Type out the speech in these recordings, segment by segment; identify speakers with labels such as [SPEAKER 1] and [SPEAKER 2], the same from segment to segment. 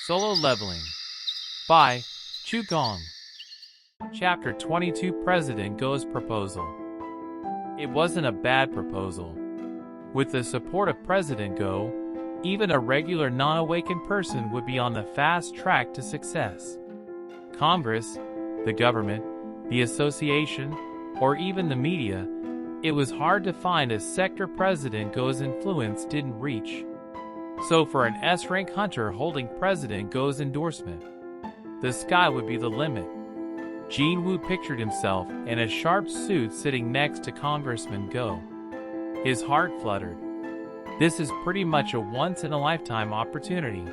[SPEAKER 1] Solo Leveling by Chu Gong. Chapter 22 President Go's Proposal. It wasn't a bad proposal. With the support of President Go, even a regular non-awakened person would be on the fast track to success. Congress, the government, the association, or even the media, it was hard to find a sector President Go's influence didn't reach. So for an S-rank hunter holding President Go's endorsement, the sky would be the limit. Jin Woo pictured himself in a sharp suit sitting next to Congressman Go. His heart fluttered. This is pretty much a once-in-a-lifetime opportunity.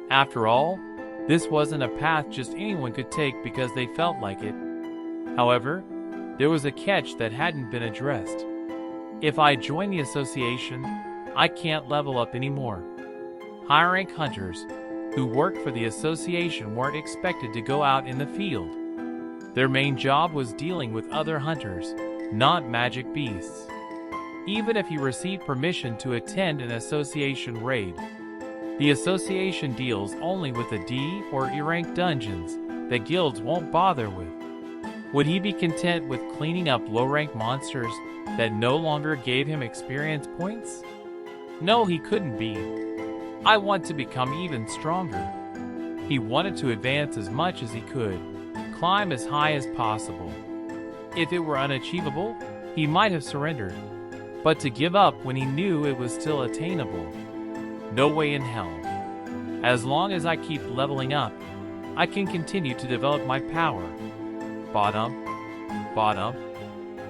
[SPEAKER 1] After all, this wasn't a path just anyone could take because they felt like it. However, there was a catch that hadn't been addressed. If I join the association, I can't level up anymore. High-rank hunters who worked for the association weren't expected to go out in the field. Their main job was dealing with other hunters, not magic beasts. Even if you received permission to attend an association raid, the association deals only with the D or E-rank dungeons that guilds won't bother with. Would he be content with cleaning up low-rank monsters that no longer gave him experience points? No, he couldn't be. I want to become even stronger. He wanted to advance as much as he could, climb as high as possible. If it were unachievable, he might have surrendered. But to give up when he knew it was still attainable? No way in hell. As long as I keep leveling up, I can continue to develop my power. Bottom.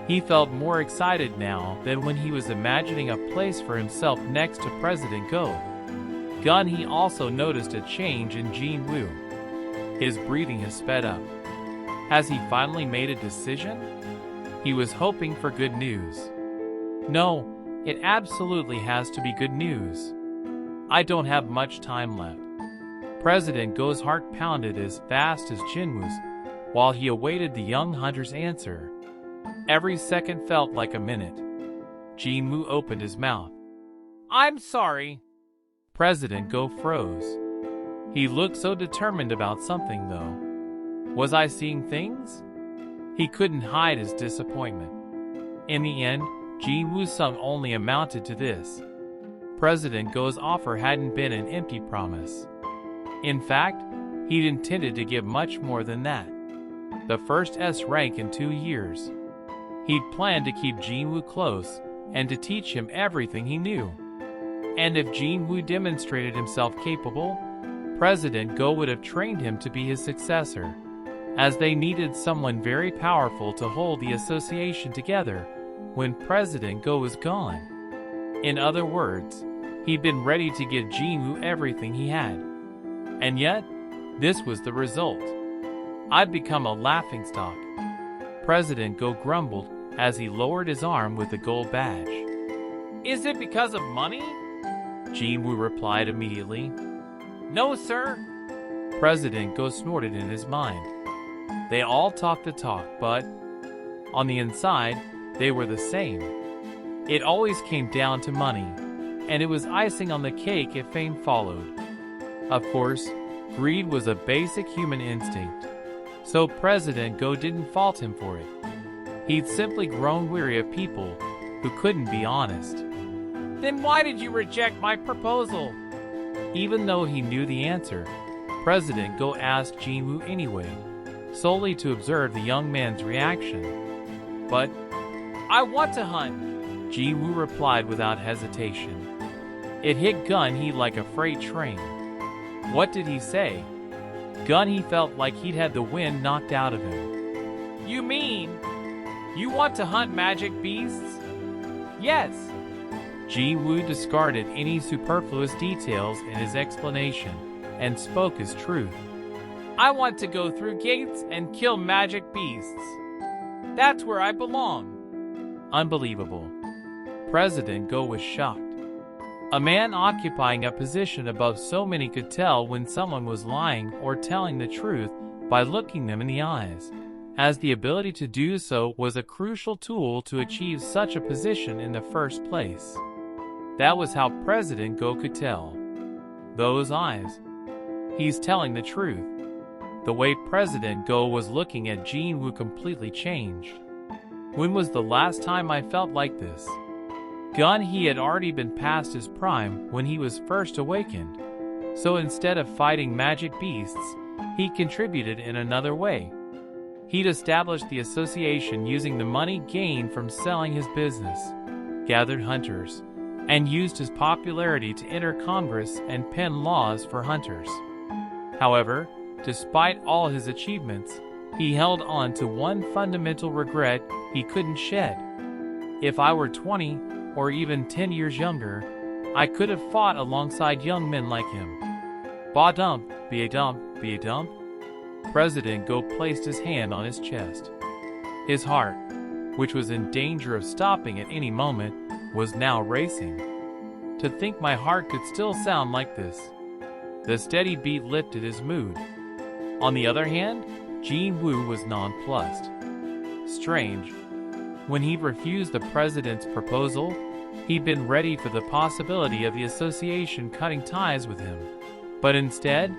[SPEAKER 1] He felt more excited now than when he was imagining a place for himself next to President Go. He also noticed a change in Jin Woo. His breathing has sped up. Has he finally made a decision? He was hoping for good news. No, it absolutely has to be good news. I don't have much time left. President Go's heart pounded as fast as Jin Woo's while he awaited the young hunter's answer. Every second felt like a minute. Jin Woo opened his mouth. "I'm sorry." President Go froze. He looked so determined about something, though. Was I seeing things? He couldn't hide his disappointment. In the end, Jin Woo's sum only amounted to this. President Go's offer hadn't been an empty promise. In fact, he'd intended to give much more than that. The first S rank in 2 years. He'd planned to keep Jin Woo close and to teach him everything he knew. And if Jin Woo demonstrated himself capable, President Go would have trained him to be his successor, as they needed someone very powerful to hold the association together when President Go was gone. In other words, he'd been ready to give Jin Woo everything he had. And yet, this was the result. I'd become a laughingstock. President Go grumbled as he lowered his arm with the gold badge. "Is it because of money?" Jin Woo replied immediately. "No, sir." President Go snorted in his mind. They all talked the talk, but on the inside, they were the same. It always came down to money, and it was icing on the cake if fame followed. Of course, greed was a basic human instinct, so President Go didn't fault him for it. He'd simply grown weary of people who couldn't be honest. "Then why did you reject my proposal?" Even though he knew the answer, President Go asked Jin Woo anyway, solely to observe the young man's reaction. "But I want to hunt," Jin Woo replied without hesitation. It hit He like a freight train. What did he say? He felt like he'd had the wind knocked out of him. "You mean you want to hunt magic beasts?" "Yes." Jin Woo discarded any superfluous details in his explanation and spoke his truth. "I want to go through gates and kill magic beasts. That's where I belong." Unbelievable. President Go was shocked. A man occupying a position above so many could tell when someone was lying or telling the truth by looking them in the eyes, as the ability to do so was a crucial tool to achieve such a position in the first place. That was how President Go could tell. Those eyes. He's telling the truth. The way President Go was looking at Jin Woo completely changed. When was the last time I felt like this? Gun, he had already been past his prime when he was first awakened. So instead of fighting magic beasts, he contributed in another way. He'd established the association using the money gained from selling his business, gathered hunters, and used his popularity to enter Congress and pen laws for hunters. However, despite all his achievements, he held on to one fundamental regret he couldn't shed. If I were 20 or even 10 years younger, I could have fought alongside young men like him. Ba dump, be a dump, be a dump. President Go placed his hand on his chest. His heart, which was in danger of stopping at any moment, was now racing. To think my heart could still sound like this. The steady beat lifted his mood. On the other hand, Jin Woo was nonplussed. Strange. When he refused the president's proposal, he'd been ready for the possibility of the association cutting ties with him. But instead,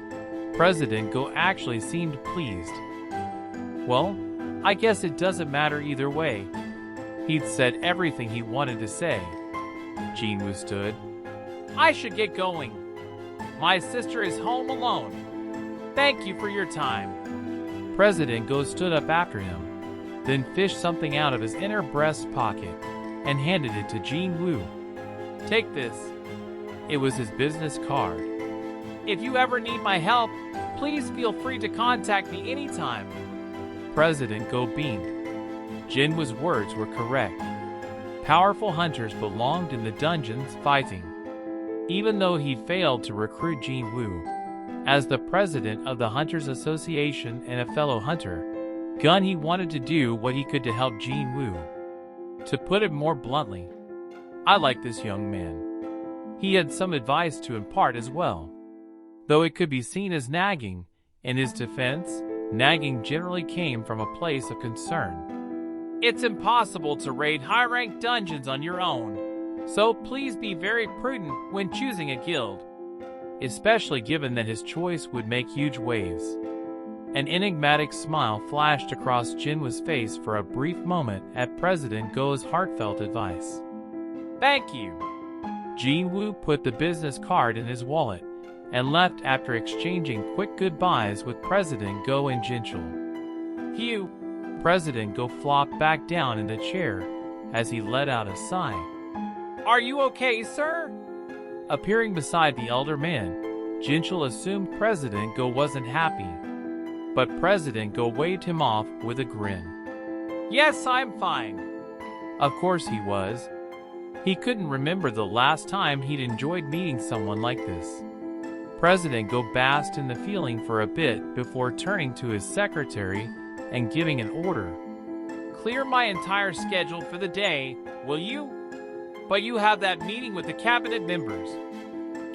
[SPEAKER 1] President Go actually seemed pleased. Well, I guess it doesn't matter either way. He'd said everything he wanted to say. Jin Woo stood. I should get going. My sister is home alone. Thank you for your time. President Go stood up after him, then fished something out of his inner breast pocket and handed it to Jin Woo. Take this. It was his business card. If you ever need my help, please feel free to contact me anytime. President Go beamed. Jin Woo's words were correct. Powerful hunters belonged in the dungeons fighting. Even though he failed to recruit Jin Woo, as the president of the Hunters Association and a fellow hunter, Gun, he wanted to do what he could to help Jin Woo. To put it more bluntly, I like this young man. He had some advice to impart as well. Though it could be seen as nagging, in his defense, nagging generally came from a place of concern. It's impossible to raid high-ranked dungeons on your own, so please be very prudent when choosing a guild, especially given that his choice would make huge waves. An enigmatic smile flashed across Jin Woo's face for a brief moment at President Go's heartfelt advice. Thank you. Jin Woo put the business card in his wallet and left after exchanging quick goodbyes with President Go and Jinchul. Phew! President Go flopped back down in the chair as he let out a sigh. Are you okay, sir? Appearing beside the elder man, Jinchul assumed President Go wasn't happy, but President Go waved him off with a grin. Yes, I'm fine. Of course he was. He couldn't remember the last time he'd enjoyed meeting someone like this. President Go basked in the feeling for a bit before turning to his secretary and giving an order. Clear my entire schedule for the day, will you? But you have that meeting with the cabinet members.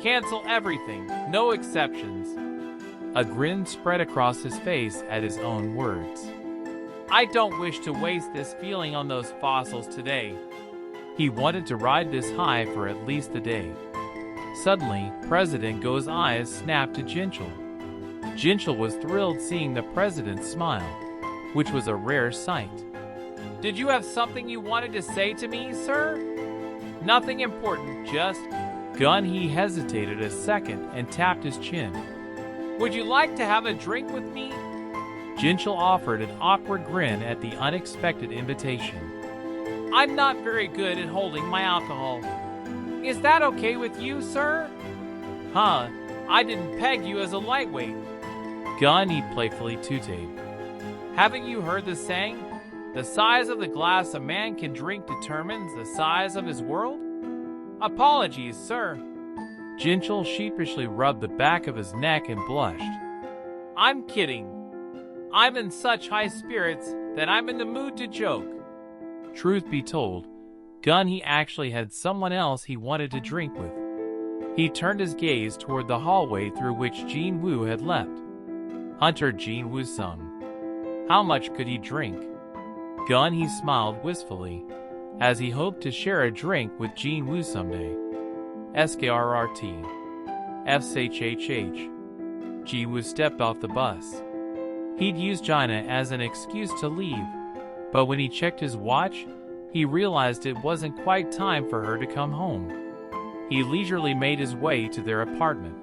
[SPEAKER 1] Cancel everything, no exceptions. A grin spread across his face at his own words. I don't wish to waste this feeling on those fossils today. He wanted to ride this high for at least the day. Suddenly, President Go's eyes snapped to Jinchul. Jinchul was thrilled seeing the president smile, which was a rare sight. Did you have something you wanted to say to me, sir? Nothing important, just... Gun, he hesitated a second and tapped his chin. Would you like to have a drink with me? Jinchul offered an awkward grin at the unexpected invitation. I'm not very good at holding my alcohol. Is that okay with you, sir? Huh, I didn't peg you as a lightweight. Gun, he playfully tooted. Haven't you heard the saying? The size of the glass a man can drink determines the size of his world? Apologies, sir. Jinchul sheepishly rubbed the back of his neck and blushed. I'm kidding. I'm in such high spirits that I'm in the mood to joke. Truth be told, Gun, he actually had someone else he wanted to drink with. He turned his gaze toward the hallway through which Jin Woo had left. Hunter Jin Woo sung. How much could he drink? Gun, he smiled wistfully, as he hoped to share a drink with Jin Woo someday. SKRRT. FSHHH. Ji-woo stepped off the bus. He'd used Jaina as an excuse to leave, but when he checked his watch, he realized it wasn't quite time for her to come home. He leisurely made his way to their apartment.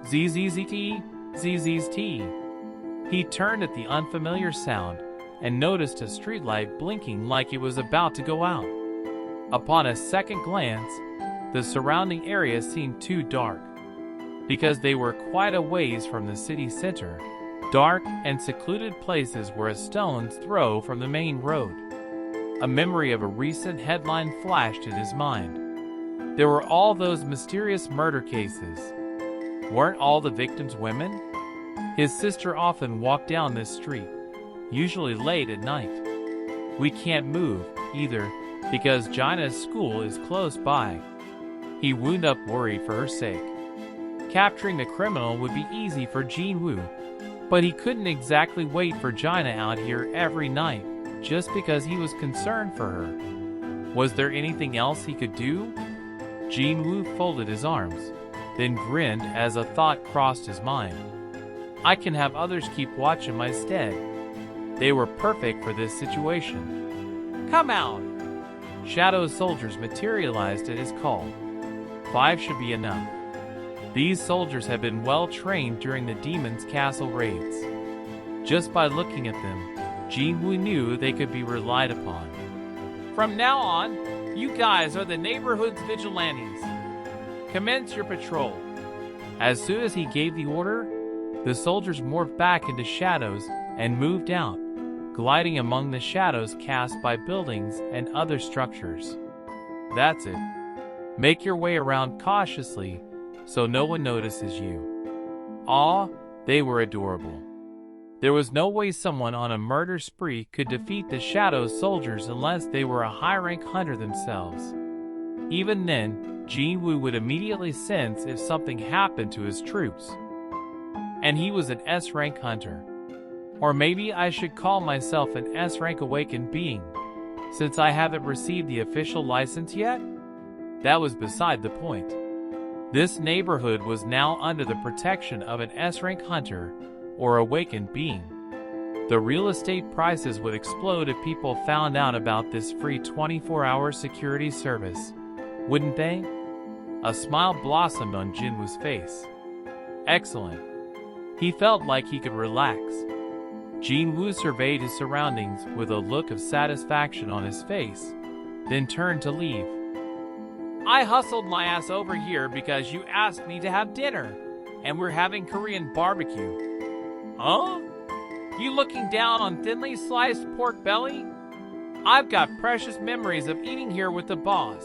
[SPEAKER 1] ZZZT, ZZT. He turned at the unfamiliar sound and noticed a streetlight blinking like it was about to go out. Upon a second glance, the surrounding area seemed too dark. Because they were quite a ways from the city center, dark and secluded places were a stone's throw from the main road. A memory of a recent headline flashed in his mind. There were all those mysterious murder cases. Weren't all the victims women? His sister often walked down this street, usually late at night. We can't move, either, because Jaina's school is close by. He wound up worried for her sake. Capturing the criminal would be easy for Jin-woo, but he couldn't exactly wait for Jaina out here every night just because he was concerned for her. Was there anything else he could do? Jin-woo folded his arms, then grinned as a thought crossed his mind. I can have others keep watch in my stead. They were perfect for this situation. Come out! Shadow soldiers materialized at his call. 5 should be enough. These soldiers had been well trained during the Demon's Castle raids. Just by looking at them, Jin-woo knew they could be relied upon. From now on, you guys are the neighborhood's vigilantes. Commence your patrol. As soon as he gave the order, the soldiers morphed back into shadows and moved out, gliding among the shadows cast by buildings and other structures. That's it. Make your way around cautiously so no one notices you. Aw, they were adorable. There was no way someone on a murder spree could defeat the Shadow soldiers unless they were a high-rank hunter themselves. Even then, Jin-woo would immediately sense if something happened to his troops. And he was an S-rank hunter. Or maybe I should call myself an S-rank awakened being, since I haven't received the official license yet? That was beside the point. This neighborhood was now under the protection of an S-rank hunter or awakened being. The real estate prices would explode if people found out about this free 24-hour security service, wouldn't they? A smile blossomed on Jin-woo's face. Excellent. He felt like he could relax. Jin-woo surveyed his surroundings with a look of satisfaction on his face, then turned to leave. I hustled my ass over here because you asked me to have dinner, and we're having Korean barbecue. Huh? You looking down on thinly sliced pork belly? I've got precious memories of eating here with the boss.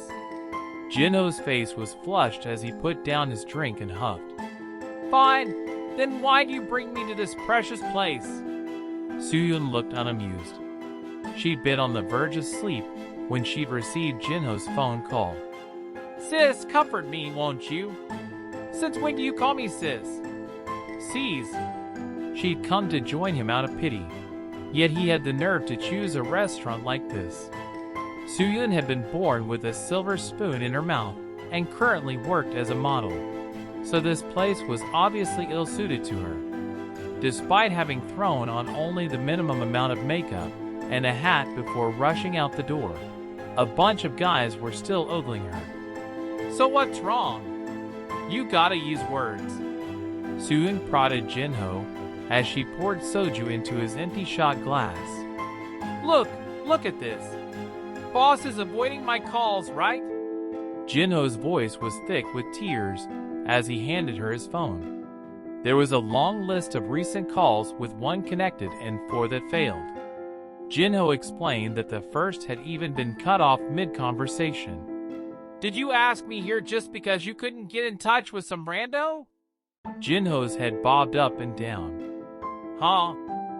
[SPEAKER 1] Jin-ho's face was flushed as he put down his drink and huffed. Fine, then why'd you bring me to this precious place? Soo-yoon looked unamused. She'd been on the verge of sleep when she'd received Jin-ho's phone call. Sis, comfort me, won't you? Since when do you call me sis? Sis. She'd come to join him out of pity, yet he had the nerve to choose a restaurant like this. Soo-yoon had been born with a silver spoon in her mouth and currently worked as a model, so this place was obviously ill-suited to her. Despite having thrown on only the minimum amount of makeup and a hat before rushing out the door, a bunch of guys were still ogling her. So what's wrong? You gotta use words. Soo-yoon prodded Jin-ho as she poured soju into his empty shot glass. Look at this. Boss is avoiding my calls, right? Jin-ho's voice was thick with tears as he handed her his phone. There was a long list of recent calls with 1 connected and 4 that failed. Jin-ho explained that the first had even been cut off mid-conversation. Did you ask me here just because you couldn't get in touch with some rando? Jin-ho's head bobbed up and down. Huh?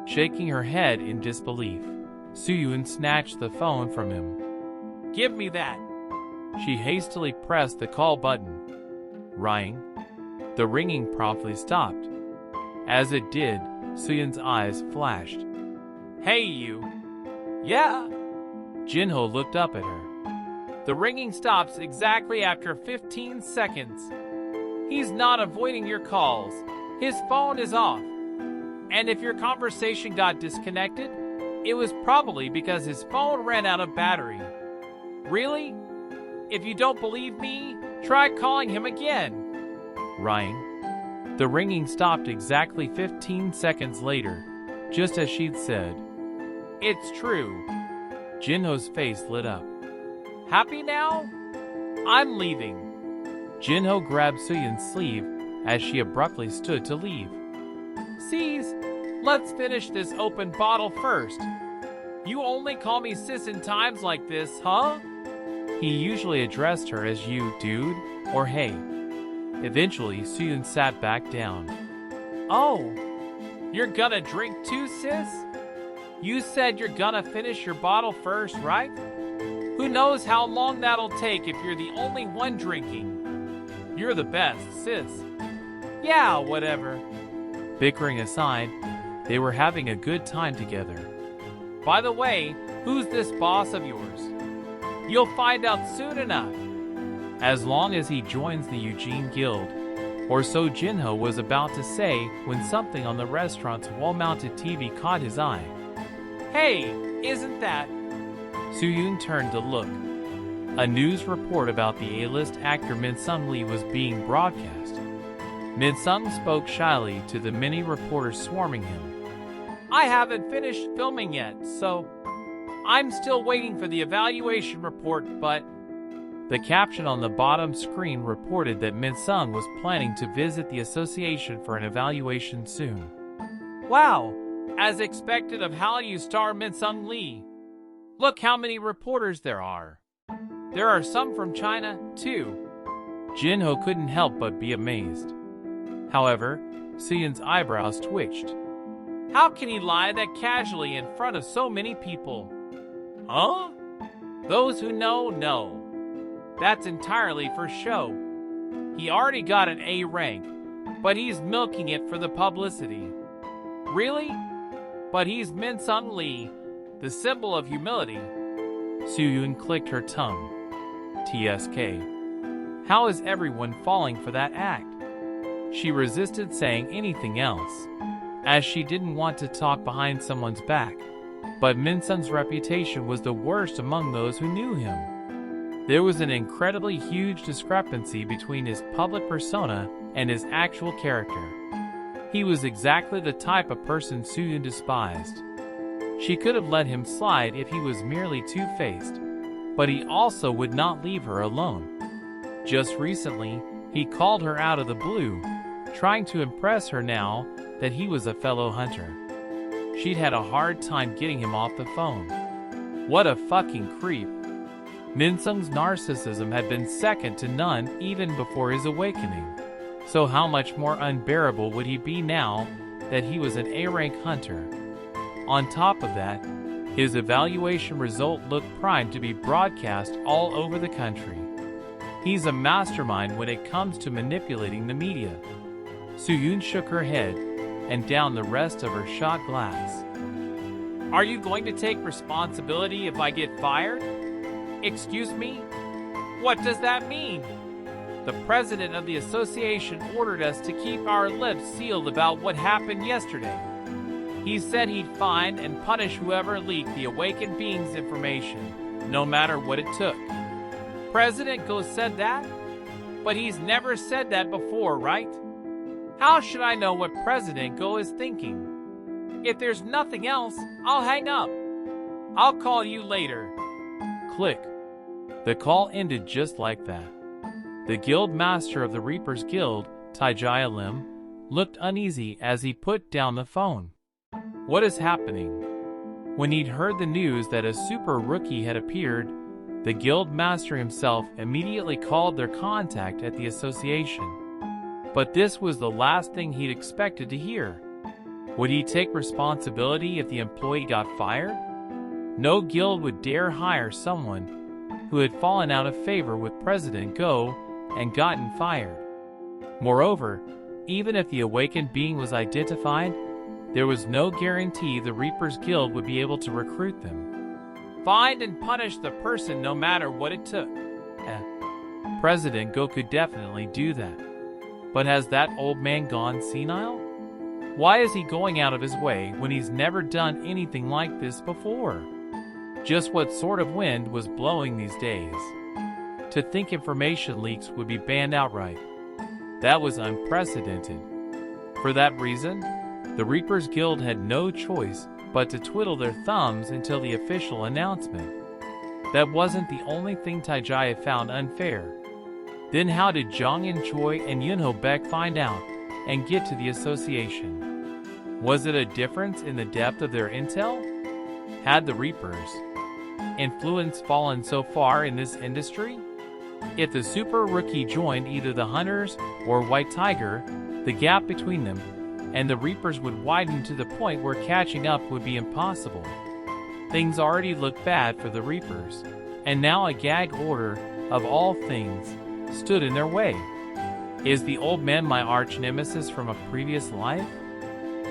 [SPEAKER 1] Shaking her head in disbelief, Soo-yoon snatched the phone from him. Give me that. She hastily pressed the call button. Ring. The ringing promptly stopped. As it did, Soo-yoon's eyes flashed. Hey you. Yeah? Jin-ho looked up at her. The ringing stops exactly after 15 seconds. He's not avoiding your calls. His phone is off. And if your conversation got disconnected, it was probably because his phone ran out of battery. Really? If you don't believe me, try calling him again. Rang. The ringing stopped exactly 15 seconds later, just as she'd said. It's true. Jinho's face lit up. Happy now? I'm leaving. Jinho grabbed Suyun's sleeve as she abruptly stood to leave. Sis, let's finish this open bottle first. You only call me sis in times like this, huh? He usually addressed her as you, dude, or hey. Eventually, Suyun sat back down. Oh, you're gonna drink too, sis? You said you're gonna finish your bottle first, right? Who knows how long that'll take if you're the only one drinking? You're the best, sis. Yeah, whatever. Bickering aside, they were having a good time together. By the way, who's this boss of yours? You'll find out soon enough. As long as he joins the Eugene Guild, or so Jinho was about to say when something on the restaurant's wall-mounted TV caught his eye. Hey, isn't that? Suyun turned to look. A news report about the A-list actor Min-sung Lee was being broadcast. Min-sung spoke shyly to the many reporters swarming him. I haven't finished filming yet, so I'm still waiting for the evaluation report, but... The caption on the bottom screen reported that Min-sung was planning to visit the association for an evaluation soon. Wow, as expected of Hallyu star Min-sung Lee. Look how many reporters there are. There are some from China, too. Jinho couldn't help but be amazed. However, Suyun's eyebrows twitched. How can he lie that casually in front of so many people? Huh? Those who know. That's entirely for show. He already got an A rank, but he's milking it for the publicity. Really? But he's Min-sung Lee, the symbol of humility. Suyun clicked her tongue. TSK. How is everyone falling for that act? She resisted saying anything else, as she didn't want to talk behind someone's back, but Min-sung's reputation was the worst among those who knew him. There was an incredibly huge discrepancy between his public persona and his actual character. He was exactly the type of person Suyun despised. She could have let him slide if he was merely two-faced, but he also would not leave her alone. Just recently, he called her out of the blue, trying to impress her now that he was a fellow hunter. She'd had a hard time getting him off the phone. What a fucking creep. Min-sung's narcissism had been second to none even before his awakening. So how much more unbearable would he be now that he was an A-rank hunter? On top of that, his evaluation result looked primed to be broadcast all over the country. He's a mastermind when it comes to manipulating the media. Suyun shook her head and downed the rest of her shot glass. Are you going to take responsibility if I get fired? Excuse me? What does that mean? The president of the association ordered us to keep our lips sealed about what happened yesterday. He said he'd find and punish whoever leaked the awakened being's information, no matter what it took. President Go said that? But he's never said that before, right? How should I know what President Go is thinking? If there's nothing else, I'll hang up. I'll call you later. Click. The call ended just like that. The guild master of the Reapers Guild, Taijia Lim, looked uneasy as he put down the phone. What is happening? When he'd heard the news that a super rookie had appeared, the guild master himself immediately called their contact at the association. But this was the last thing he'd expected to hear. Would he take responsibility if the employee got fired? No guild would dare hire someone who had fallen out of favor with President Go and gotten fired. Moreover, even if the awakened being was identified, there was no guarantee the Reapers Guild would be able to recruit them. Find and punish the person no matter what it took. President Go could definitely do that. But has that old man gone senile? Why is he going out of his way when he's never done anything like this before? Just what sort of wind was blowing these days? To think information leaks would be banned outright. That was unprecedented. For that reason, the Reapers Guild had no choice but to twiddle their thumbs until the official announcement. That wasn't the only thing Taijia found unfair. Then how did Zhang Yanchoi and Yunho Beck find out and get to the association? Was it a difference in the depth of their intel? Had the Reapers' influence fallen so far in this industry? If the super rookie joined either the Hunters or White Tiger, the gap between them and the Reapers would widen to the point where catching up would be impossible. Things already looked bad for the Reapers, and now a gag order, of all things, stood in their way. Is the old man my arch-nemesis from a previous life?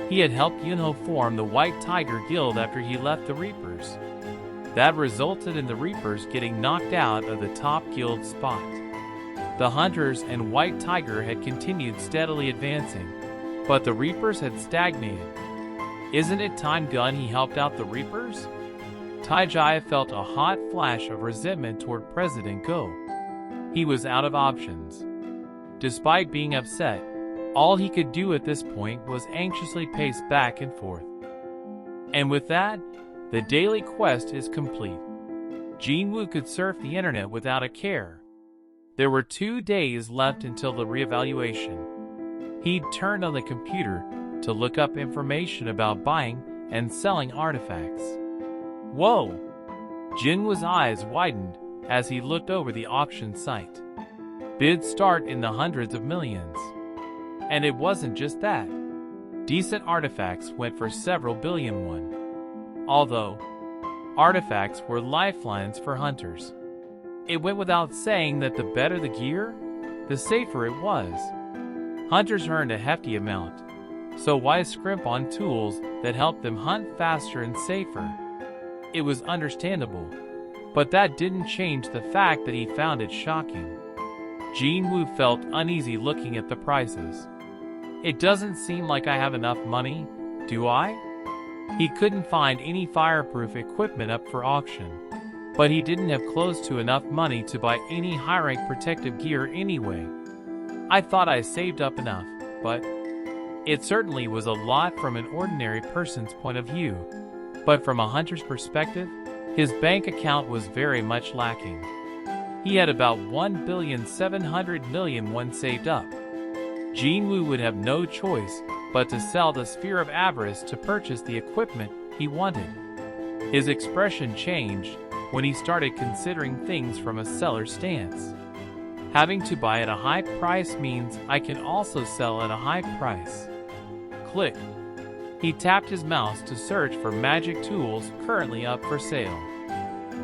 [SPEAKER 1] He had helped Yunho form the White Tiger Guild after he left the Reapers. That resulted in the Reapers getting knocked out of the top guild spot. The Hunters and White Tiger had continued steadily advancing, but the Reapers had stagnated. Isn't it time Gun he helped out the Reapers? Taijia felt a hot flash of resentment toward President Go. He was out of options. Despite being upset, all he could do at this point was anxiously pace back and forth. And with that, the daily quest is complete. Jinwoo could surf the internet without a care. There were 2 days left until the reevaluation. He'd turned on the computer to look up information about buying and selling artifacts. Whoa! Jinwoo's eyes widened as he looked over the auction site. Bids start in the hundreds of millions. And it wasn't just that. Decent artifacts went for several billion won. Although, artifacts were lifelines for hunters. It went without saying that the better the gear, the safer it was. Hunters earned a hefty amount, so why scrimp on tools that helped them hunt faster and safer? It was understandable, but that didn't change the fact that he found it shocking. Jinwoo felt uneasy looking at the prices. It doesn't seem like I have enough money, do I? He couldn't find any fireproof equipment up for auction, but he didn't have close to enough money to buy any high-rank protective gear anyway. I thought I saved up enough, but it certainly was a lot from an ordinary person's point of view. But from a hunter's perspective, his bank account was very much lacking. He had about 1,700,000,000 won saved up. Jinwoo would have no choice but to sell the Sphere of Avarice to purchase the equipment he wanted. His expression changed when he started considering things from a seller's stance. Having to buy at a high price means I can also sell at a high price. Click. He tapped his mouse to search for magic tools currently up for sale.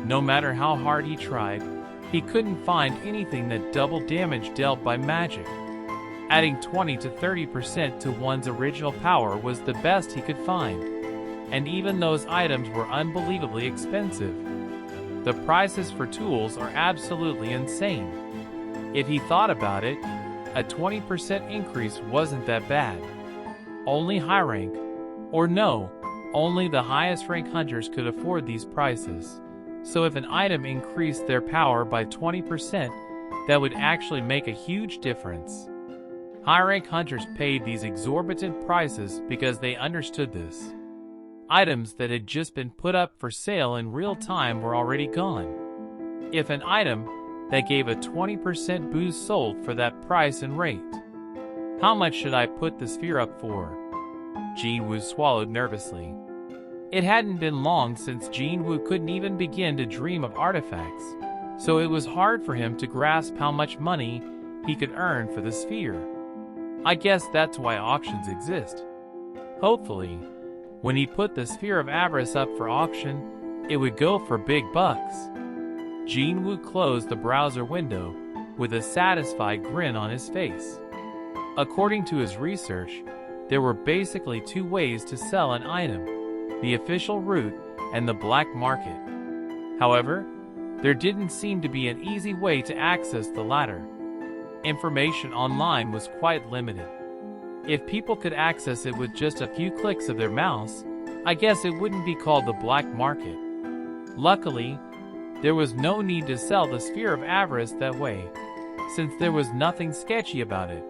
[SPEAKER 1] No matter how hard he tried, he couldn't find anything that doubled damage dealt by magic. Adding 20 to 30% to one's original power was the best he could find. And even those items were unbelievably expensive. The prices for tools are absolutely insane. If he thought about it, a 20% increase wasn't that bad. Only high rank, or no, only the highest rank hunters could afford these prices. So if an item increased their power by 20%, that would actually make a huge difference. High-rank hunters paid these exorbitant prices because they understood this. Items that had just been put up for sale in real time were already gone. If an item that gave a 20% boost sold for that price and rate, how much should I put the sphere up for? Jinwoo swallowed nervously. It hadn't been long since Jinwoo couldn't even begin to dream of artifacts, so it was hard for him to grasp how much money he could earn for the sphere. I guess that's why auctions exist. Hopefully, when he put the Sphere of Avarice up for auction, it would go for big bucks. Jinwoo closed the browser window with a satisfied grin on his face. According to his research, there were basically 2 ways to sell an item: the official route and the black market. However, there didn't seem to be an easy way to access the latter. Information online was quite limited. If people could access it with just a few clicks of their mouse, I guess it wouldn't be called the black market. Luckily, there was no need to sell the sphere of avarice that way, since there was nothing sketchy about it.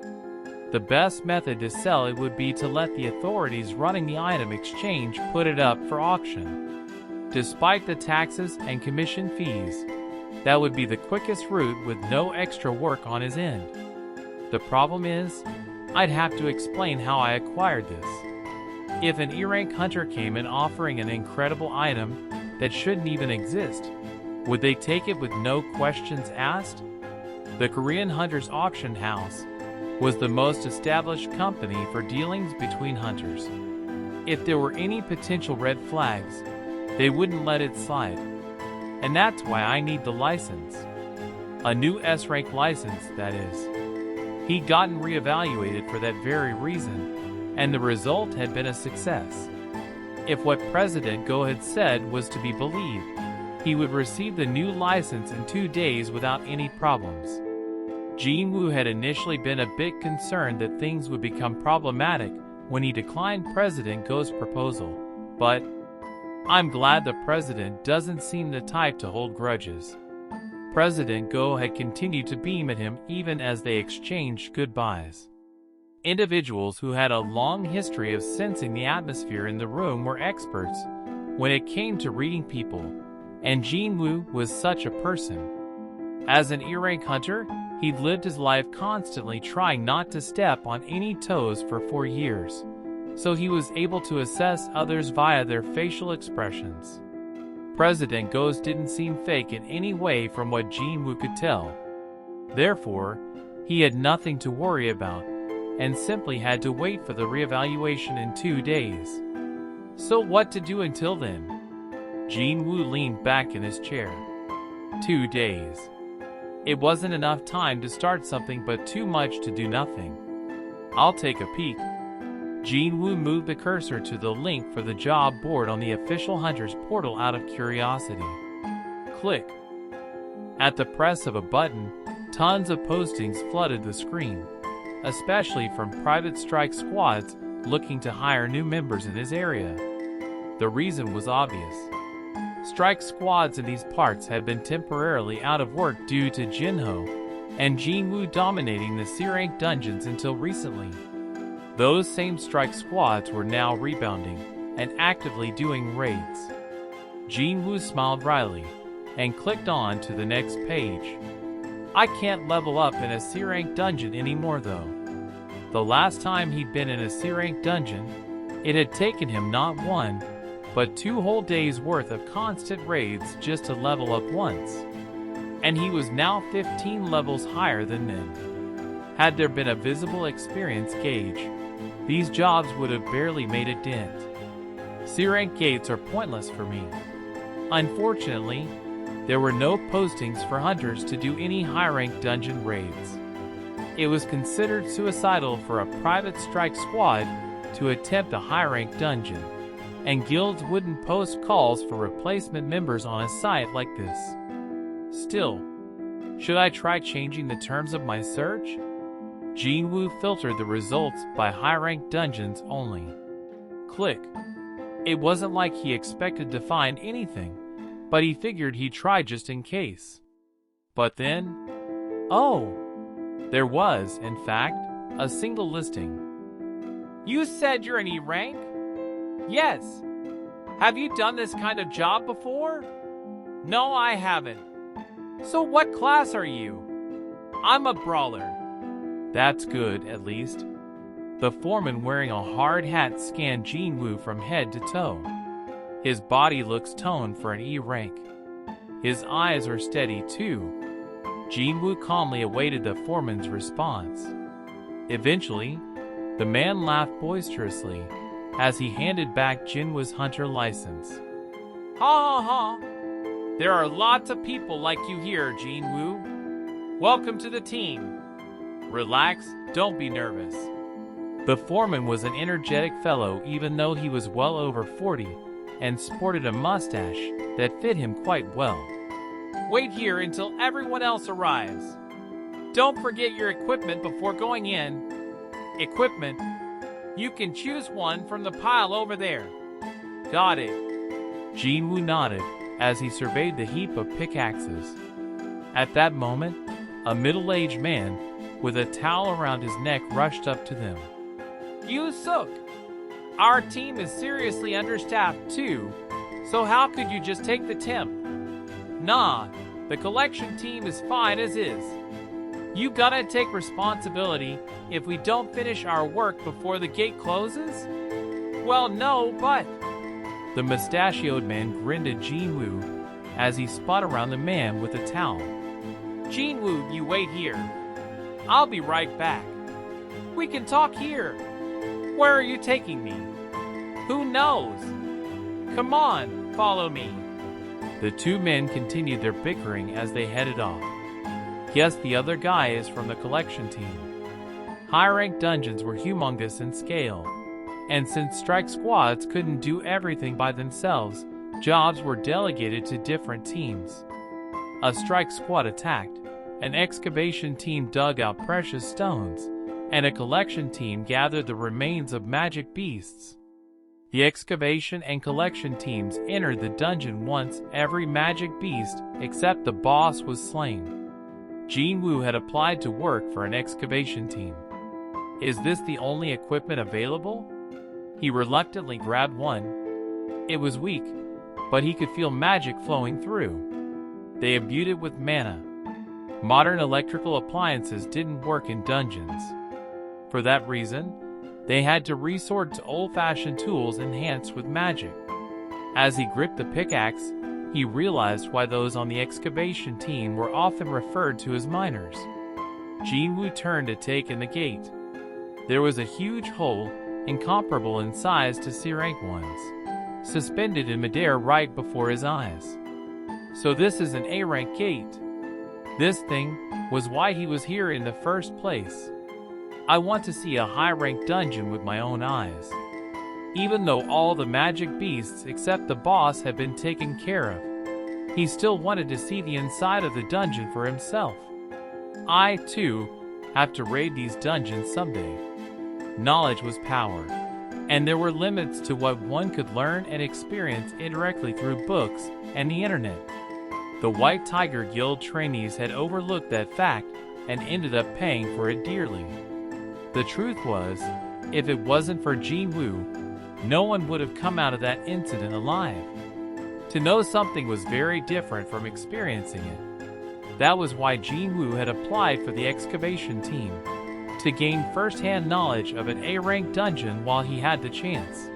[SPEAKER 1] The best method to sell it would be to let the authorities running the item exchange put it up for auction. Despite the taxes and commission fees, that would be the quickest route with no extra work on his end. The problem is, I'd have to explain how I acquired this. If an E-rank hunter came in offering an incredible item that shouldn't even exist, would they take it with no questions asked? The Korean Hunters Auction House was the most established company for dealings between hunters. If there were any potential red flags, they wouldn't let it slide. And that's why I need the license. A new S-rank license, that is. He'd gotten reevaluated for that very reason, and the result had been a success. If what President Go had said was to be believed, he would receive the new license in 2 days without any problems. Jin-woo had initially been a bit concerned that things would become problematic when he declined President Go's proposal, but I'm glad the president doesn't seem the type to hold grudges. President Go had continued to beam at him even as they exchanged goodbyes. Individuals who had a long history of sensing the atmosphere in the room were experts when it came to reading people, and Jin-woo was such a person. As an E-rank hunter, he'd lived his life constantly trying not to step on any toes for 4 years, so he was able to assess others via their facial expressions. President Go's didn't seem fake in any way from what Jin-woo could tell. Therefore, he had nothing to worry about, and simply had to wait for the reevaluation in 2 days. So what to do until then? Jin-woo leaned back in his chair. 2 days. It wasn't enough time to start something but too much to do nothing. I'll take a peek. Jin-woo moved the cursor to the link for the job board on the official Hunter's portal out of curiosity. Click. At the press of a button, tons of postings flooded the screen, especially from private strike squads looking to hire new members in his area. The reason was obvious. Strike squads in these parts had been temporarily out of work due to Jinho and Jin-woo dominating the C-rank dungeons until recently. Those same strike squads were now rebounding and actively doing raids. Jin-woo smiled wryly and clicked on to the next page. I can't level up in a C-rank dungeon anymore though. The last time he'd been in a C-rank dungeon, it had taken him not 1, but 2 whole days worth of constant raids just to level up once. And he was now 15 levels higher than then. Had there been a visible experience gauge, these jobs would have barely made a dent. C-rank gates are pointless for me. Unfortunately, there were no postings for hunters to do any high-rank dungeon raids. It was considered suicidal for a private strike squad to attempt a high-rank dungeon, and guilds wouldn't post calls for replacement members on a site like this. Still, should I try changing the terms of my search? Jin-woo filtered the results by high-rank dungeons only. Click. It wasn't like he expected to find anything, but he figured he'd try just in case. But then, oh! There was, in fact, a single listing. You said you're an E-rank? Yes. Have you done this kind of job before? No, I haven't. So what class are you? I'm a brawler. That's good, at least. The foreman wearing a hard hat scanned Jin-woo from head to toe. His body looks toned for an E-rank. His eyes are steady, too. Jin-woo calmly awaited the foreman's response. Eventually, the man laughed boisterously as he handed back Jin-woo's hunter license. Ha ha ha! There are lots of people like you here, Jin-woo. Welcome to the team. Relax, don't be nervous. The foreman was an energetic fellow even though he was well over 40 and sported a mustache that fit him quite well. Wait here until everyone else arrives. Don't forget your equipment before going in. Equipment. You can choose one from the pile over there. Got it. Jinwoo nodded as he surveyed the heap of pickaxes. At that moment, a middle-aged man with a towel around his neck rushed up to them. You Suk, our team is seriously understaffed too, so how could you just take the temp? Nah, the collection team is fine as is. You gotta take responsibility if we don't finish our work before the gate closes? Well, no, but... The mustachioed man grinned at Jinwoo as he spun around the man with the towel. Jinwoo, you wait here. I'll be right back. We can talk here. Where are you taking me? Who knows? Come on, follow me. The two men continued their bickering as they headed off. Guess the other guy is from the collection team. High-ranked dungeons were humongous in scale, and since strike squads couldn't do everything by themselves, jobs were delegated to different teams. A strike squad attacked, an excavation team dug out precious stones, and a collection team gathered the remains of magic beasts. The excavation and collection teams entered the dungeon once every magic beast except the boss was slain. Jinwoo had applied to work for an excavation team. Is this the only equipment available? He reluctantly grabbed one. It was weak, but he could feel magic flowing through. They imbued it with mana. Modern electrical appliances didn't work in dungeons. For that reason, they had to resort to old-fashioned tools enhanced with magic. As he gripped the pickaxe, he realized why those on the excavation team were often referred to as miners. Jinwoo turned to take in the gate. There was a huge hole, incomparable in size to C-rank ones, suspended in midair right before his eyes. So this is an A-rank gate. This thing was why he was here in the first place. I want to see a high-ranked dungeon with my own eyes. Even though all the magic beasts except the boss had been taken care of, he still wanted to see the inside of the dungeon for himself. I, too, have to raid these dungeons someday. Knowledge was power, and there were limits to what one could learn and experience indirectly through books and the internet. The White Tiger Guild trainees had overlooked that fact and ended up paying for it dearly. The truth was, if it wasn't for Jinwoo, no one would have come out of that incident alive. To know something was very different from experiencing it. That was why Jinwoo had applied for the excavation team, to gain first-hand knowledge of an A-rank dungeon while he had the chance.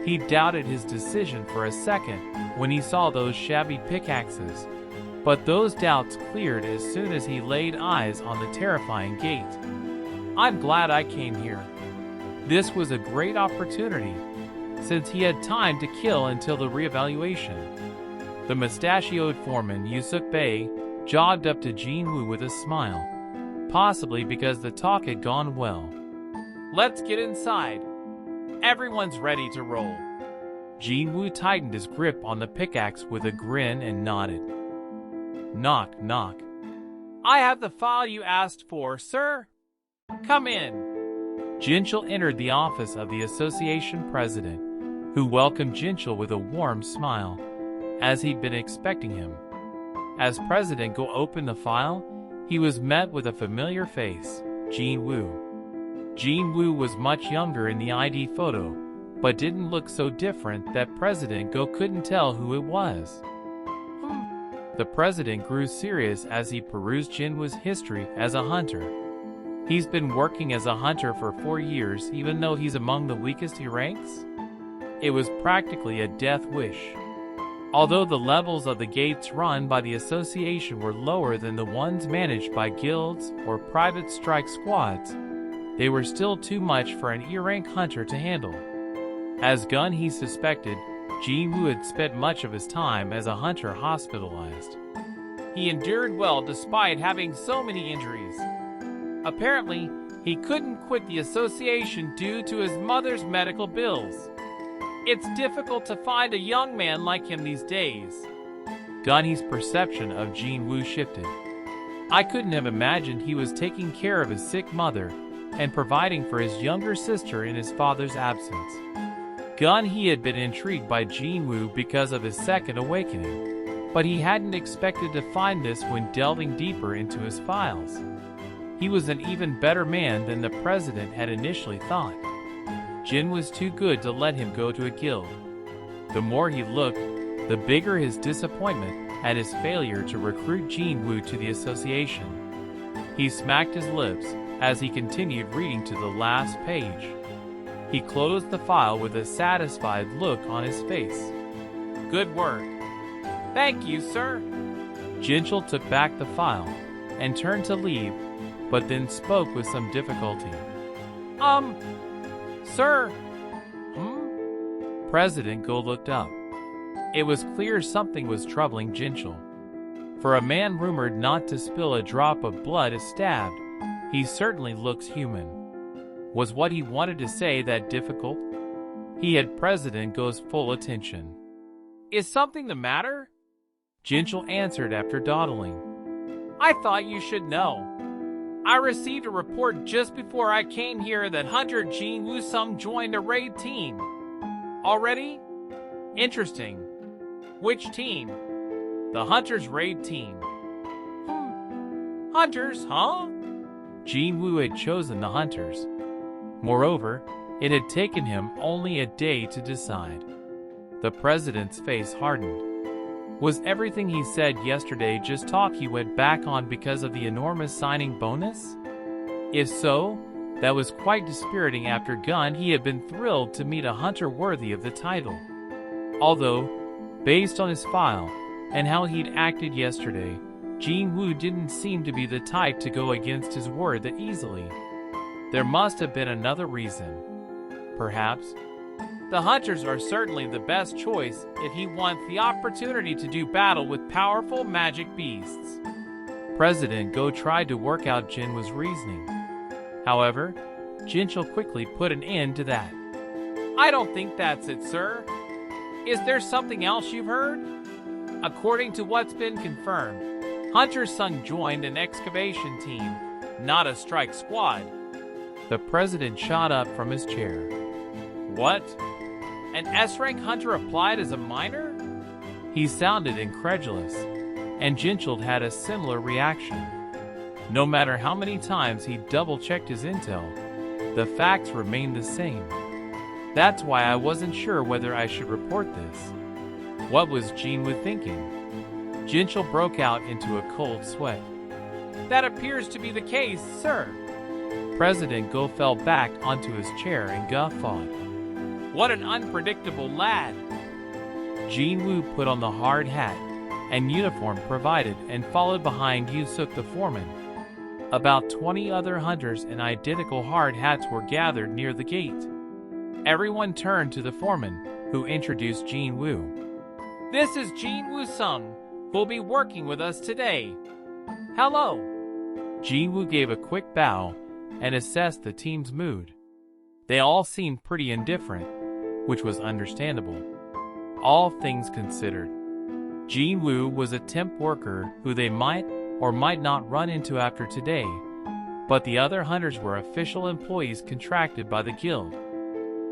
[SPEAKER 1] He doubted his decision for a second when he saw those shabby pickaxes, but those doubts cleared as soon as he laid eyes on the terrifying gate. I'm glad I came here. This was a great opportunity, since he had time to kill until the reevaluation. The mustachioed foreman, Yusuk Bey, jogged up to Jinwoo with a smile, possibly because the talk had gone well. Let's get inside. Everyone's ready to roll. Jinwoo tightened his grip on the pickaxe with a grin and nodded. Knock, knock. I have the file you asked for, sir. Come in. Jinchul entered the office of the association president, who welcomed Jinchul with a warm smile, as he'd been expecting him. As President Go opened the file, he was met with a familiar face, Jinwoo. Jinwoo was much younger in the ID photo, but didn't look so different that President Go couldn't tell who it was. The president grew serious as he perused Jinwoo's history as a hunter. He's been working as a hunter for 4 years even though he's among the weakest he ranks? It was practically a death wish. Although the levels of the gates run by the association were lower than the ones managed by guilds or private strike squads, they were still too much for an E-rank hunter to handle. As Gun he suspected, Jinwoo had spent much of his time as a hunter hospitalized. He endured well despite having so many injuries. Apparently, he couldn't quit the association due to his mother's medical bills. It's difficult to find a young man like him these days. Gunny's perception of Jinwoo shifted. I couldn't have imagined he was taking care of his sick mother and providing for his younger sister in his father's absence. Gun he had been intrigued by Jin-woo because of his second awakening, but he hadn't expected to find this when delving deeper into his files. He was an even better man than the president had initially thought. Jin was too good to let him go to a guild. The more he looked, the bigger his disappointment at his failure to recruit Jin-woo to the association. He smacked his lips as he continued reading to the last page. He closed the file with a satisfied look on his face. "Good work." "Thank you, sir." Jinchul took back the file and turned to leave, but then spoke with some difficulty. Sir." President Go looked up. It was clear something was troubling Jinchul. For a man rumored not to spill a drop of blood if stabbed, he certainly looks human. Was what he wanted to say that difficult? He had President Go's full attention. "Is something the matter?" Jinchul answered after dawdling. "I thought you should know. I received a report just before I came here that Hunter Jin Woo-sung joined a raid team. Already? Interesting. Which team?" "The Hunters raid team." "Hunters, huh?" Jin-woo had chosen the Hunters. Moreover, it had taken him only a day to decide. The president's face hardened. Was everything he said yesterday just talk he went back on because of the enormous signing bonus? If so, that was quite dispiriting. After Gun he had been thrilled to meet a hunter worthy of the title. Although, based on his file and how he'd acted yesterday, Jin-woo didn't seem to be the type to go against his word that easily. There must have been another reason. Perhaps. The Hunters are certainly the best choice if he wants the opportunity to do battle with powerful magic beasts. President Go tried to work out Jin-woo's reasoning. However, Jinchul quickly put an end to that. "I don't think that's it, sir. Is there something else you've heard?" "According to what's been confirmed, Hunter Sung joined an excavation team, not a strike squad." The president shot up from his chair. "What? An S-rank hunter applied as a minor?" He sounded incredulous, and Jinchul had a similar reaction. No matter how many times he double-checked his intel, the facts remained the same. That's why I wasn't sure whether I should report this. What was Jin-woo thinking? Jinchul broke out into a cold sweat. "That appears to be the case, sir." President Go fell back onto his chair and guffawed. "What an unpredictable lad." Jin-woo put on the hard hat and uniform provided and followed behind Yusuk the foreman. About 20 other hunters in identical hard hats were gathered near the gate. Everyone turned to the foreman, who introduced Jin-woo. "This is Jin Woo-sung, who'll be working with us today." "Hello." Jin-woo gave a quick bow and assessed the team's mood. They all seemed pretty indifferent, which was understandable. All things considered, Jin-woo was a temp worker who they might or might not run into after today, but the other hunters were official employees contracted by the guild.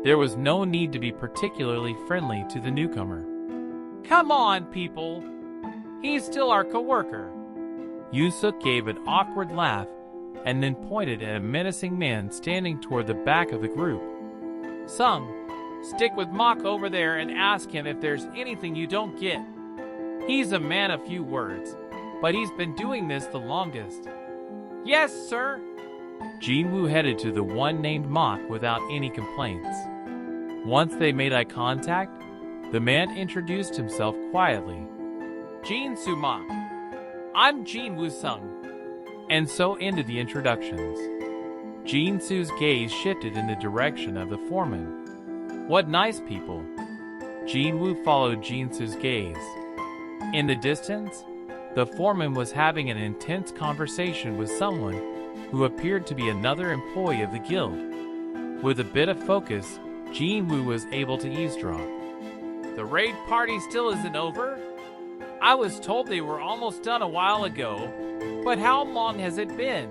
[SPEAKER 1] There was no need to be particularly friendly to the newcomer. "Come on, people. He's still our co-worker." Yusuk gave an awkward laugh and then pointed at a menacing man standing toward the back of the group. "Sung, stick with Mok over there and ask him if there's anything you don't get. He's a man of few words, but he's been doing this the longest." "Yes, sir." Jin-woo headed to the one named Mok without any complaints. Once they made eye contact, the man introduced himself quietly. "Jin-soo Mok. I'm Jin Woo-sung." And so ended the introductions. Jin-soo's gaze shifted in the direction of the foreman. What nice people. Jin-woo followed Jin-soo's gaze. In the distance, the foreman was having an intense conversation with someone who appeared to be another employee of the guild. With a bit of focus, Jin-woo was able to eavesdrop. "The raid party still isn't over? I was told they were almost done a while ago. But how long has it been?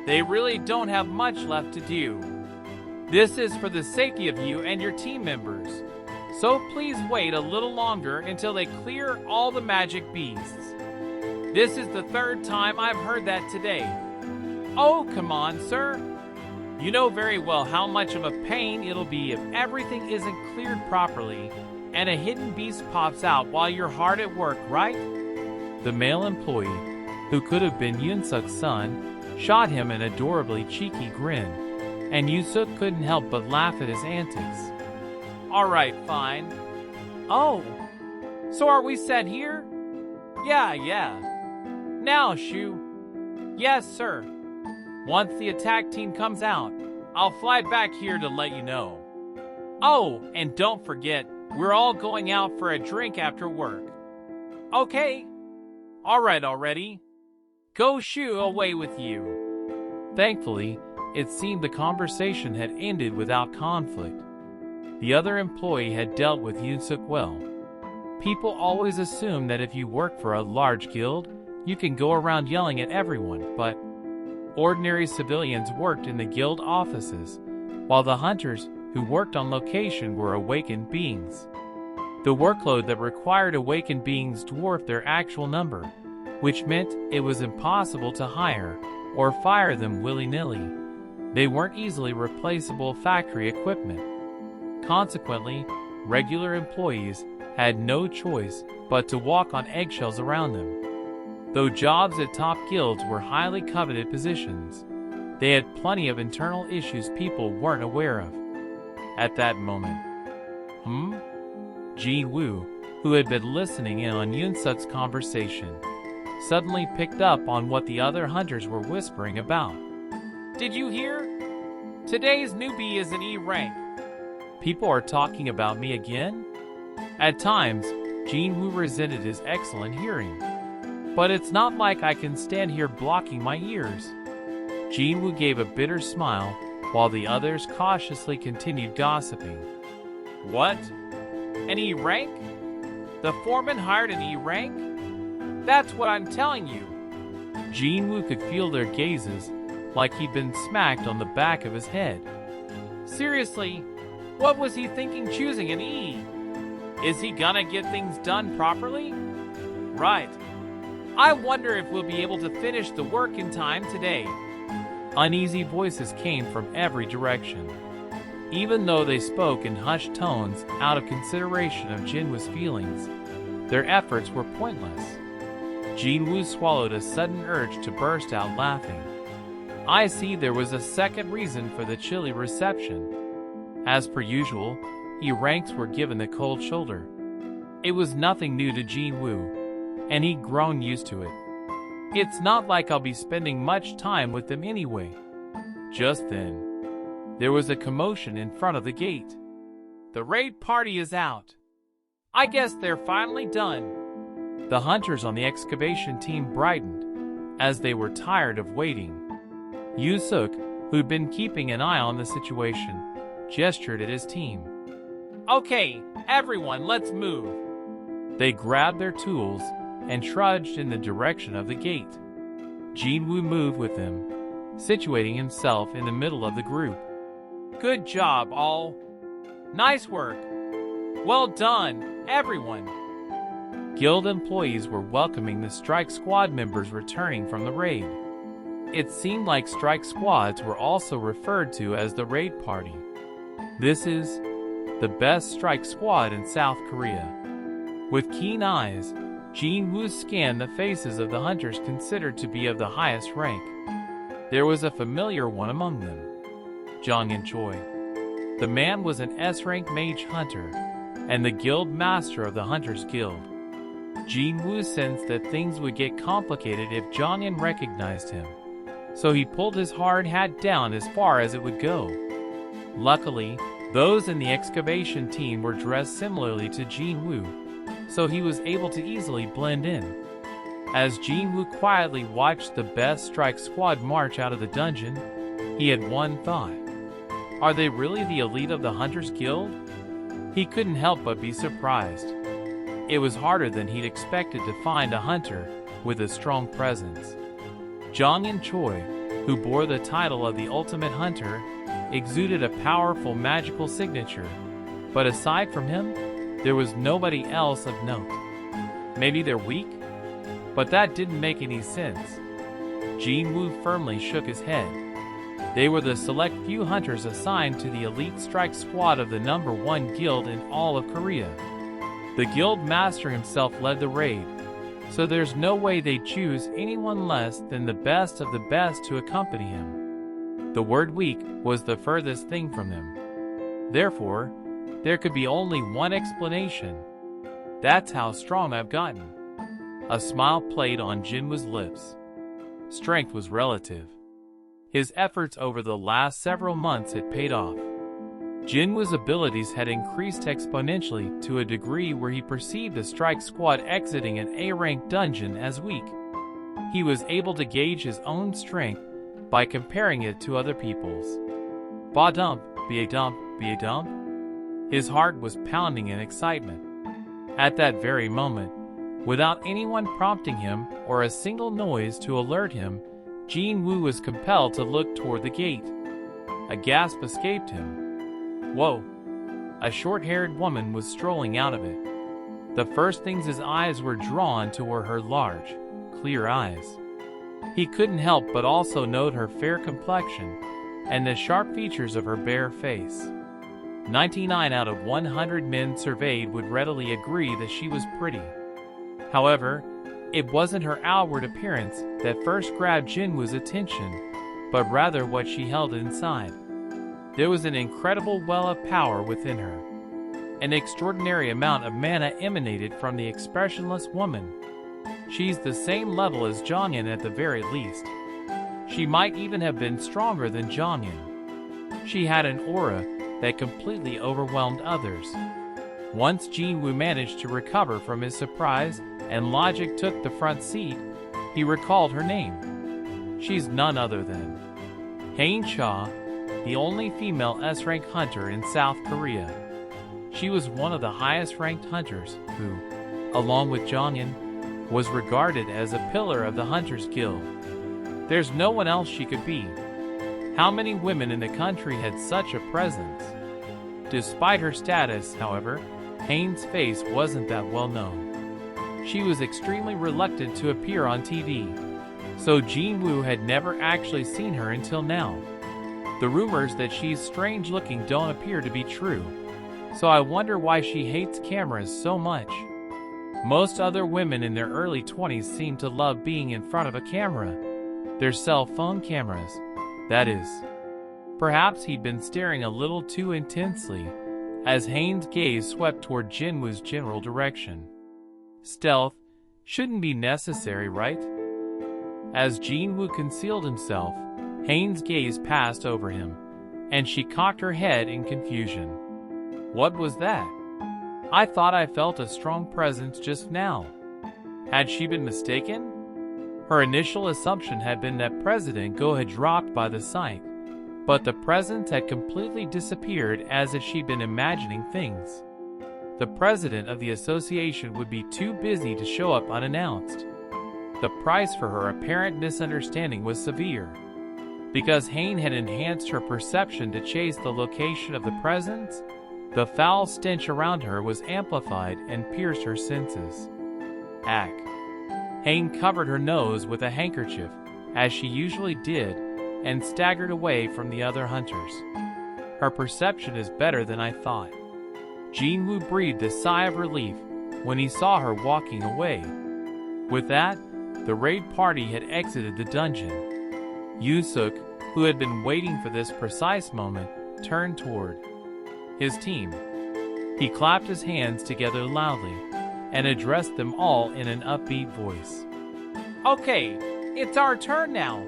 [SPEAKER 1] They really don't have much left to do. This is for the safety of you and your team members. So please wait a little longer until they clear all the magic beasts. This is the third time I've heard that today. Oh, come on, sir. You know very well how much of a pain it'll be if everything isn't cleared properly and a hidden beast pops out while you're hard at work, right? The male employee, who could have been Yoon-suk's son, shot him an adorably cheeky grin, and Yoon-suk couldn't help but laugh at his antics. All right, fine. Oh, so are we set here? Yeah. Now, Shu. Yes, sir. Once the attack team comes out, I'll fly back here to let you know. Oh, and don't forget, we're all going out for a drink after work. Okay. All right already. Go Shu, away with you. Thankfully, it seemed the conversation had ended without conflict. The other employee had dealt with Yoon-suk well. People always assume that if you work for a large guild, you can go around yelling at everyone, but ordinary civilians worked in the guild offices, while the hunters who worked on location were awakened beings. The workload that required awakened beings dwarfed their actual number, which meant it was impossible to hire or fire them willy-nilly. They weren't easily replaceable factory equipment. Consequently, regular employees had no choice but to walk on eggshells around them. Though jobs at top guilds were highly coveted positions, they had plenty of internal issues people weren't aware of. At that moment, Jin-woo, who had been listening in on Yoon-suk's conversation, suddenly picked up on what the other hunters were whispering about. Did you hear? Today's newbie is an E rank. People are talking about me again? At times, Jin-woo resented his excellent hearing. But it's not like I can stand here blocking my ears. Jin-woo gave a bitter smile while the others cautiously continued gossiping. What? An E rank? The foreman hired an E rank? That's what I'm telling you. Jin-woo could feel their gazes like he'd been smacked on the back of his head. Seriously, what was he thinking choosing an E? Is he gonna get things done properly? Right. I wonder if we'll be able to finish the work in time today. Uneasy voices came from every direction. Even though they spoke in hushed tones out of consideration of Jin-woo's feelings, their efforts were pointless. Jin-woo swallowed a sudden urge to burst out laughing. I see there was a second reason for the chilly reception. As per usual, E-ranks were given the cold shoulder. It was nothing new to Jin-woo, and he'd grown used to it. It's not like I'll be spending much time with them anyway. Just then, there was a commotion in front of the gate. The raid party is out. I guess they're finally done. The hunters on the excavation team brightened, as they were tired of waiting. Yoon-suk, who'd been keeping an eye on the situation, gestured at his team. Okay, everyone, let's move. They grabbed their tools and trudged in the direction of the gate. Jin-woo moved with them, situating himself in the middle of the group. Good job, all. Nice work. Well done, everyone. Guild employees were welcoming the strike squad members returning from the raid. It seemed like strike squads were also referred to as the raid party. This is the best strike squad in South Korea. With keen eyes, Jin-woo scanned the faces of the hunters considered to be of the highest rank. There was a familiar one among them, Jong In-choi. The man was an S-rank mage hunter, and the guild master of the Hunters Guild. Jin-woo sensed that things would get complicated if Jong In recognized him, so he pulled his hard hat down as far as it would go. Luckily, those in the excavation team were dressed similarly to Jin-woo, so he was able to easily blend in. As Jin-woo quietly watched the best strike squad march out of the dungeon, he had one thought. Are they really the elite of the Hunters Guild? He couldn't help but be surprised. It was harder than he'd expected to find a hunter with a strong presence. Zhang and Choi, who bore the title of the Ultimate Hunter, exuded a powerful magical signature, but aside from him, there was nobody else of note. Maybe they're weak? But that didn't make any sense. Jinwoo firmly shook his head. They were the select few hunters assigned to the elite strike squad of the #1 guild in all of Korea. The guild master himself led the raid, so there's no way they'd choose anyone less than the best of the best to accompany him. The word weak was the furthest thing from them. Therefore, there could be only one explanation. That's how strong I've gotten. A smile played on Jinwoo's lips. Strength was relative. His efforts over the last several months had paid off. Jinwoo's abilities had increased exponentially to a degree where he perceived the strike squad exiting an A-rank dungeon as weak. He was able to gauge his own strength by comparing it to other people's. Ba dump, be a dump, be a dump. His heart was pounding in excitement. At that very moment, without anyone prompting him or a single noise to alert him, Jinwoo was compelled to look toward the gate. A gasp escaped him. Whoa! A short-haired woman was strolling out of it. The first things his eyes were drawn to were her large, clear eyes. He couldn't help but also note her fair complexion and the sharp features of her bare face. 99 out of 100 men surveyed would readily agree that she was pretty. However, it wasn't her outward appearance that first grabbed Jinwoo's attention, but rather what she held inside. There was an incredible well of power within her. An extraordinary amount of mana emanated from the expressionless woman. She's the same level as Jongin at the very least. She might even have been stronger than Jongin. She had an aura that completely overwhelmed others. Once Jinwoo managed to recover from his surprise and logic took the front seat, he recalled her name. She's none other than Hain Cha, the only female S-rank hunter in South Korea. She was one of the highest-ranked hunters who, along with Jongin, was regarded as a pillar of the Hunters Guild. There's no one else she could be. How many women in the country had such a presence? Despite her status, however, Hain's face wasn't that well known. She was extremely reluctant to appear on TV, so Jinwoo had never actually seen her until now. The rumors that she's strange-looking don't appear to be true, so I wonder why she hates cameras so much. Most other women in their early 20s seem to love being in front of a camera. Their cell phone cameras, that is. Perhaps he'd been staring a little too intensely, as Hain's gaze swept toward Jinwoo's general direction. Stealth shouldn't be necessary, right? As Jinwoo concealed himself, Hain's gaze passed over him, and she cocked her head in confusion. What was that? I thought I felt a strong presence just now. Had she been mistaken? Her initial assumption had been that President Go had dropped by the sight, but the presence had completely disappeared as if she'd been imagining things. The president of the association would be too busy to show up unannounced. The price for her apparent misunderstanding was severe. Because Hain had enhanced her perception to chase the location of the presence, the foul stench around her was amplified and pierced her senses. Ack. Hain covered her nose with a handkerchief, as she usually did, and staggered away from the other hunters. Her perception is better than I thought. Jinwoo breathed a sigh of relief when he saw her walking away. With that, the raid party had exited the dungeon. Yoosuk, who had been waiting for this precise moment, turned toward his team. He clapped his hands together loudly and addressed them all in an upbeat voice. Okay, it's our turn now,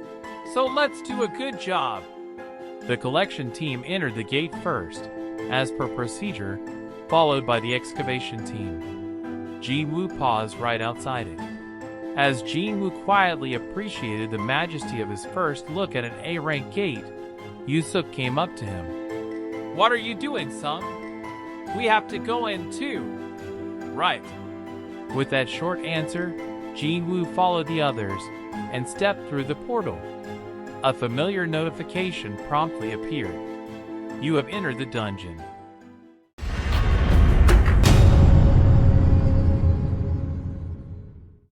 [SPEAKER 1] so let's do a good job. The collection team entered the gate first, as per procedure, followed by the excavation team. Jinwoo paused right outside it. As Jinwoo quietly appreciated the majesty of his first look at an A-rank gate, Yoosuk came up to him. What are you doing, son? We have to go in too. Right. With that short answer, Jinwoo followed the others, and stepped through the portal. A familiar notification promptly appeared. You have entered the dungeon.